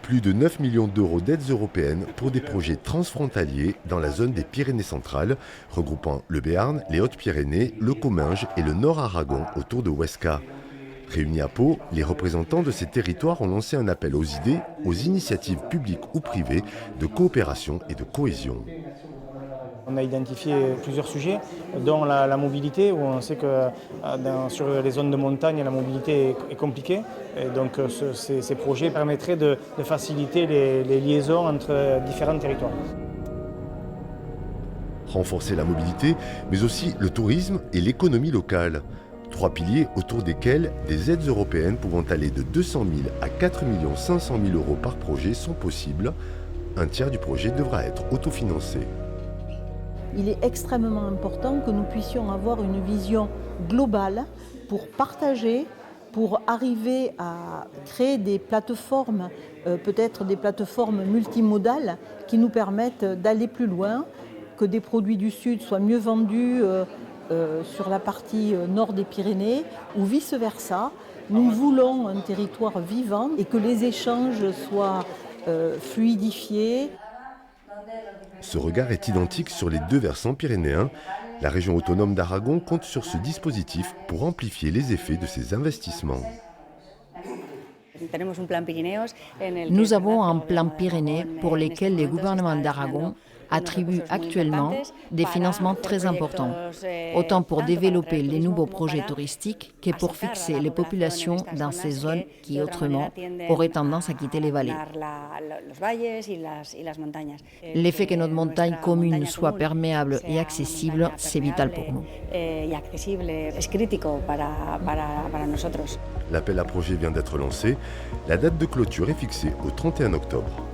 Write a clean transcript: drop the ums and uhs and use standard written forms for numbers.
Plus de 9 millions d'euros d'aides européennes pour des projets transfrontaliers dans la zone des Pyrénées centrales, regroupant le Béarn, les Hautes-Pyrénées, le Comminges et le Nord Aragon autour de Huesca. Réunis à Pau, les représentants de ces territoires ont lancé un appel aux idées, aux initiatives publiques ou privées de coopération et de cohésion. On a identifié plusieurs sujets, dont la mobilité, où on sait que sur les zones de montagne, la mobilité est compliquée. Et donc ces projets permettraient de faciliter les liaisons entre différents territoires. Renforcer la mobilité, mais aussi le tourisme et l'économie locale. Trois piliers autour desquels des aides européennes pouvant aller de 200 000 à 4 500 000 euros par projet sont possibles. Un tiers du projet devra être autofinancé. Il est extrêmement important que nous puissions avoir une vision globale pour partager, pour arriver à créer des plateformes, peut-être des plateformes multimodales qui nous permettent d'aller plus loin, que des produits du Sud soient mieux vendus sur la partie nord des Pyrénées ou vice-versa. Nous voulons un territoire vivant et que les échanges soient fluidifiés. Ce regard est identique sur les deux versants pyrénéens. La région autonome d'Aragon compte sur ce dispositif pour amplifier les effets de ces investissements. Nous avons un plan Pyrénées pour lequel le gouvernement d'Aragon attribue actuellement des financements très importants, autant pour développer les nouveaux projets touristiques que pour fixer les populations dans ces zones qui autrement auraient tendance à quitter les vallées. L'effet que notre montagne commune soit perméable et accessible, c'est vital pour nous. L'appel à projet vient d'être lancé. La date de clôture est fixée au 31 octobre.